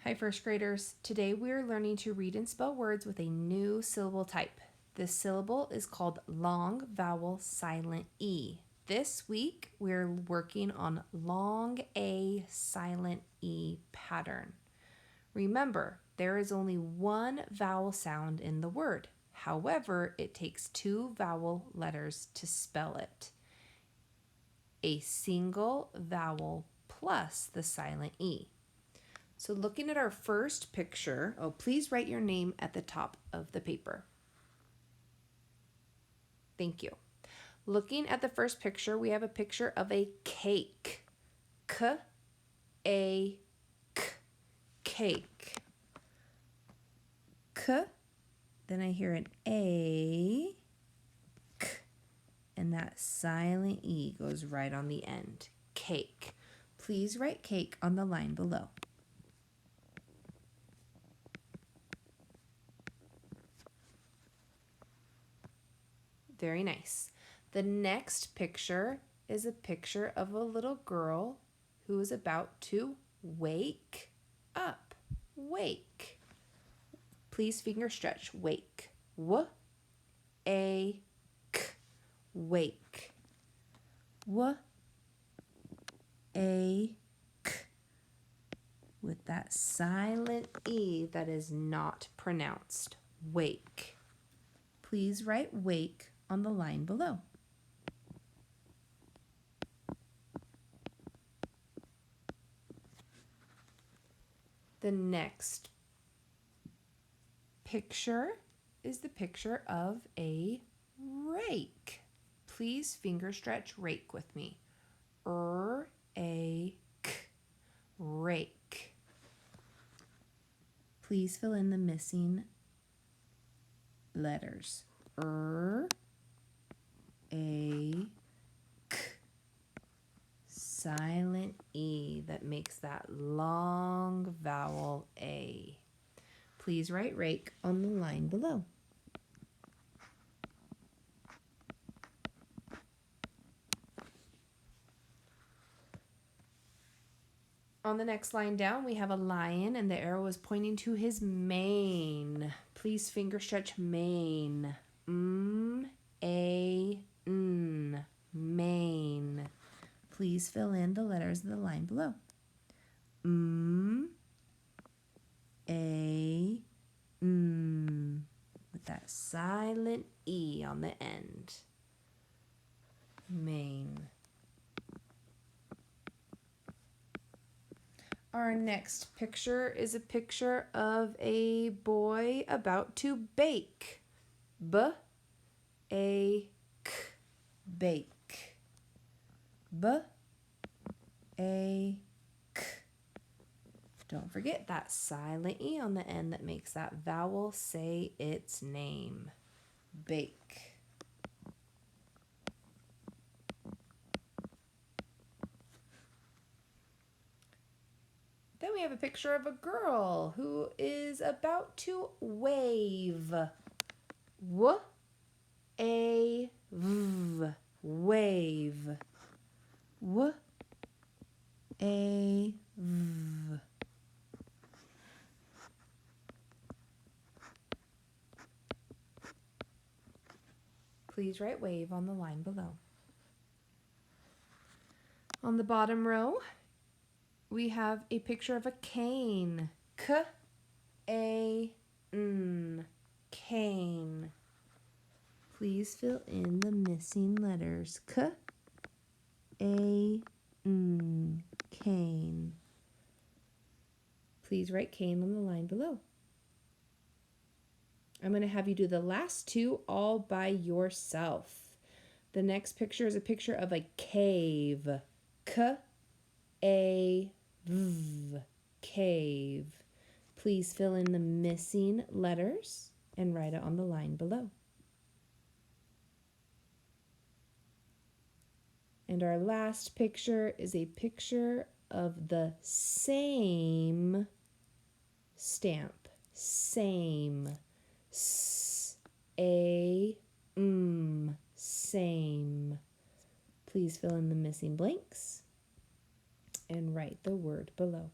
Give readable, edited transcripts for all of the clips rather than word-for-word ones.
Hi, first graders. Today we are learning to read and spell words with a new syllable type. This syllable is called long vowel silent E. This week we're working on long A silent E pattern. Remember, there is only one vowel sound in the word. However, it takes two vowel letters to spell it. A single vowel plus the silent E. So looking at our first picture, please write your name at the top of the paper. Thank you. Looking at the first picture, we have a picture of a cake. K-A-K, cake. K, then I hear an A, K, and that silent E goes right on the end. Cake. Please write cake on the line below. Very nice. The next picture is a picture of a little girl who is about to wake up. Wake. Please finger stretch. Wake. W-A-K. Wake. W-A-K. With that silent E that is not pronounced. Wake. Please write wake on the line below. The next picture is the picture of a rake. Please finger stretch rake with me. R-A-K, rake. Please fill in the missing letters. R-A-K. Silent E that makes that long vowel A. Please write rake on the line below. On the next line down, we have a lion and the arrow is pointing to his mane. Please finger stretch mane. M-A-N, mane. Please fill in the letters of the line below. M-A-N, with that silent E on the end. Mane. Our next picture is a picture of a boy about to bake. B-A-K, bake. B-A-K. Don't forget that silent E on the end that makes that vowel say its name. Bake. Then we have a picture of a girl who is about to wave. W-A-V, wave. W-A-V. Please write wave on the line below. On the bottom row, we have a picture of a cane. K-A-N, cane. Please fill in the missing letters. K-A-N, cane. Please write cane on the line below. I'm going to have you do the last two all by yourself. The next picture is a picture of a cave. K-A-V, cave. Please fill in the missing letters and write it on the line below. And our last picture is a picture of the same stamp. Same. S-A-M, same. Please fill in the missing blanks and write the word below.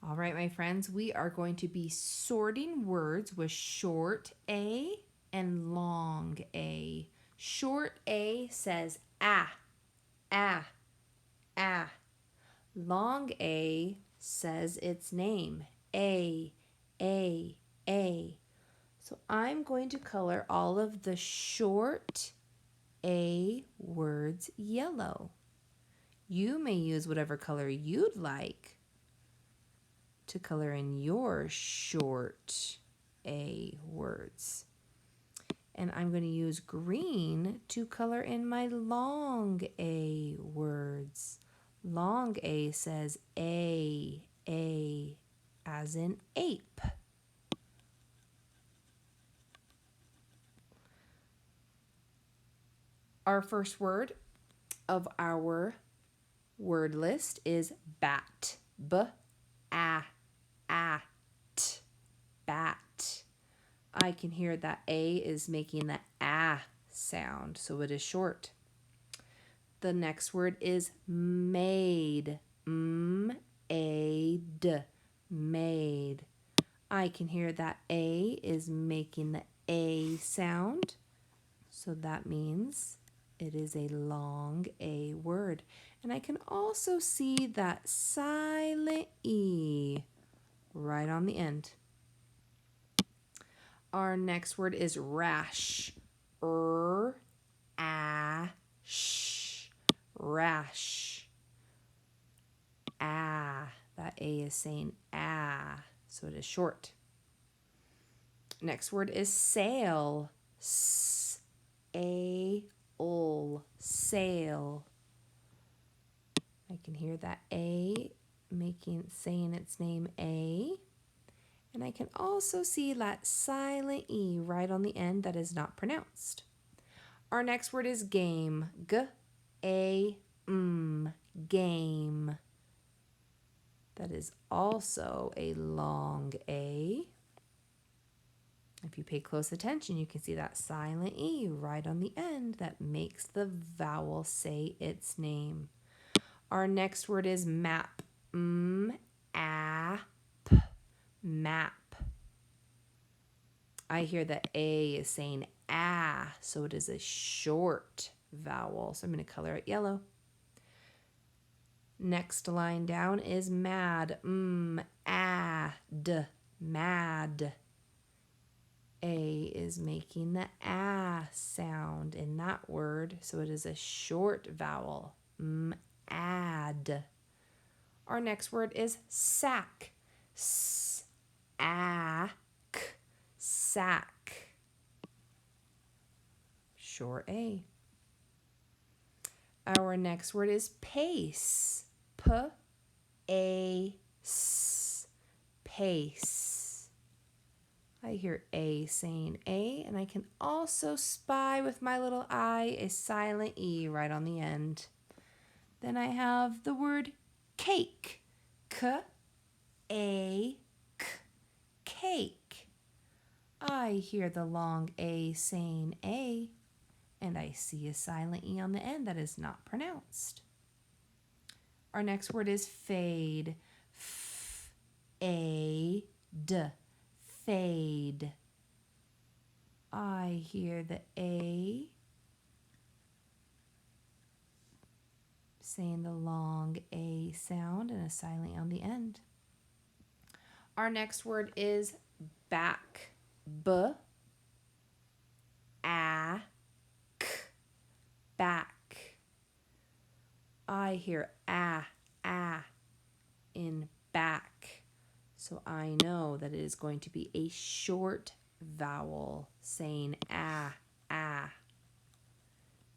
All right, my friends, we are going to be sorting words with short A and long A. Short A says ah, ah, ah. Long A says its name, A, A, A. So I'm going to color all of the short A words yellow. You may use whatever color you'd like to color in your short A words. And I'm going to use green to color in my long A words. Long A says A, as in ape. Our first word of our word list is bat. B-a-at. Bat. I can hear that A is making the ah sound, so it is short. The next word is maid. M-A-D. Maid. I can hear that A is making the A sound, so that means it is a long A word. And I can also see that silent E right on the end. Our next word is rash. R-A-sh. Rash. Ah. That A is saying ah, so it is short. Next word is sail. S-A-L. Sail. I can hear that A saying its name A. And I can also see that silent E right on the end that is not pronounced. Our next word is game. G-A-M. Game. That is also a long A. If you pay close attention, you can see that silent E right on the end that makes the vowel say its name. Our next word is map. M-A-P. Map. I hear that A is saying ah, so it is a short vowel. So I'm going to color it yellow. Next line down is mad. M-A-D. Mad. A is making the ah sound in that word, so it is a short vowel. Mad. Our next word is sack. S-A-C. Sack. Short A. Our next word is pace. P-A-C. Pace. I hear A saying A, and I can also spy with my little eye a silent E right on the end. Then I have the word cake. K-A-K. Cake. I hear the long A saying A, and I see a silent E on the end that is not pronounced. Our next word is fade. F-A-D. Fade. I hear the A saying the long A sound and a silent E on the end. Our next word is back. B-A-C. Back. I hear ah in back. So I know that it is going to be a short vowel saying ah. And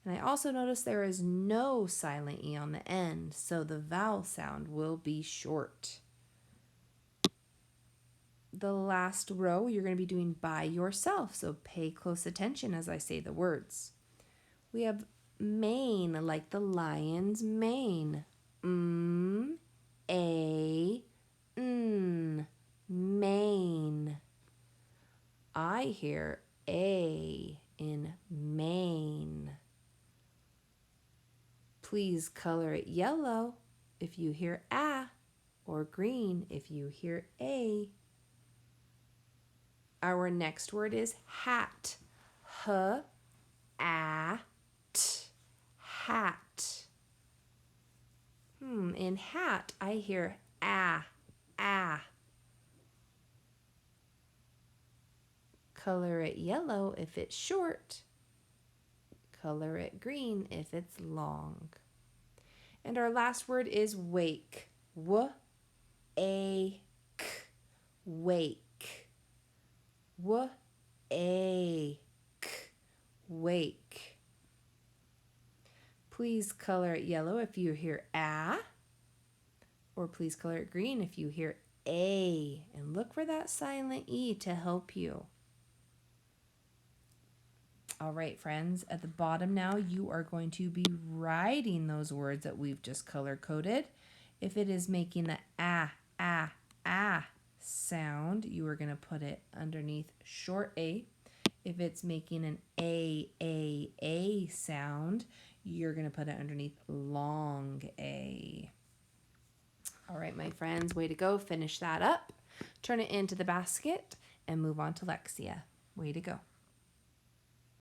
I also notice there is no silent E on the end, so the vowel sound will be short. The last row you're going to be doing by yourself, so pay close attention as I say the words. We have mane, like the lion's mane. M-A-N. Mane. I hear A in mane. Please color it yellow if you hear ah. or green if you hear A. Our next word is hat. H-A-T. Hat. In hat, I hear ah. Color it yellow if it's short. Color it green if it's long. And our last word is wake. W-A-K. Wake. W-A-K. Wake. Please color it yellow if you hear ah, or please color it green if you hear A, and look for that silent E to help you. All right, friends, at the bottom now, you are going to be writing those words that we've just color-coded. If it is making the ah sound, you are going to put it underneath short A. If it's making an A sound, you're going to put it underneath long A. All right, my friends, way to go. Finish that up. Turn it into the basket and move on to Lexia. Way to go.